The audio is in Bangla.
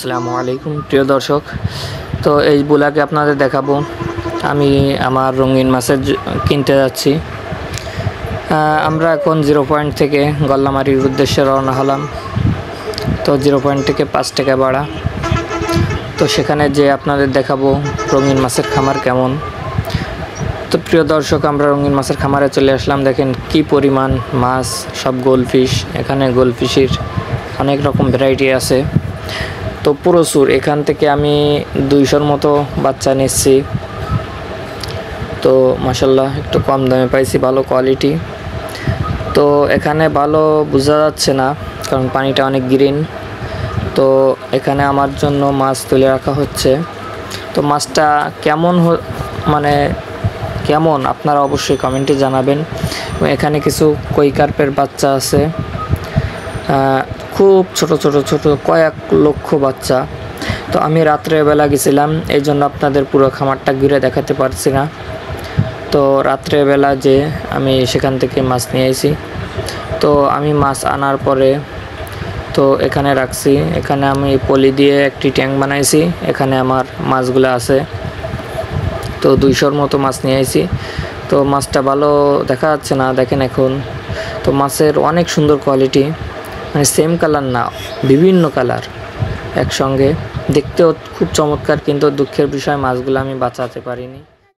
আসসালামু আলাইকুম প্রিয় দর্শক। তো এই বুলাকে আপনাদের দেখাবো। আমি আমার রঙিন মাছের কিনতে যাচ্ছি। আমরা এখন 0 পয়েন্ট থেকে গল্লামারির উদ্দেশ্যে রওনা হলাম। তো 0 পয়েন্ট থেকে 5 টাকা ভাড়া। তো সেখানে যে আপনাদের দেখাবো রঙিন মাছের খামার কেমন। তো প্রিয় দর্শক, আমরা রঙিন মাছের খামারে চলে আসলাম। দেখেন কি পরিমাণ মাছ, সব গোলফিশ। এখানে গোলফিশের অনেক রকম ভ্যারাইটি আছে। তো প্রচুর, এখান থেকে আমি 200-র মতো বাচ্চা নিচ্ছি। তো মাশাল্লাহ একটু কম দামে পাইছি, ভালো কোয়ালিটি। তো এখানে ভালো বোঝা যাচ্ছে না কারণ পানিটা অনেক গ্রিন। তো এখানে আমার জন্য মাছ তুলে রাখা হচ্ছে। তো মাছটা কেমন আপনারা অবশ্যই কমেন্টে জানাবেন। এখানে কিছু কই কার্পের বাচ্চা আছে, খুব ছোট কয়েক লক্ষ বাচ্চা। তো আমি রাত্রেবেলা গেছিলাম, এই জন্য আপনাদের পুরো খামারটা ঘুরে দেখাতে পারছি না। তো রাত্রেবেলা যে আমি সেখান থেকে মাছ নিয়ে এসেছি। তো আমি মাছ আনার পরে তো এখানে রাখছি। এখানে আমি পলি দিয়ে একটি ট্যাঙ্ক বানাইছি, এখানে আমার মাছগুলো আছে। তো 200-র মতো মাছ নিয়ে এসেছি। তো মাছটা ভালো দেখা যাচ্ছে না, দেখেন এখন। তো মাছের অনেক সুন্দর কোয়ালিটি, মানে সেম কালার না, বিভিন্ন কালার একসঙ্গে, দেখতেও খুব চমৎকার। কিন্তু দুঃখের বিষয় মাছগুলো আমি বাঁচাতে পারিনি।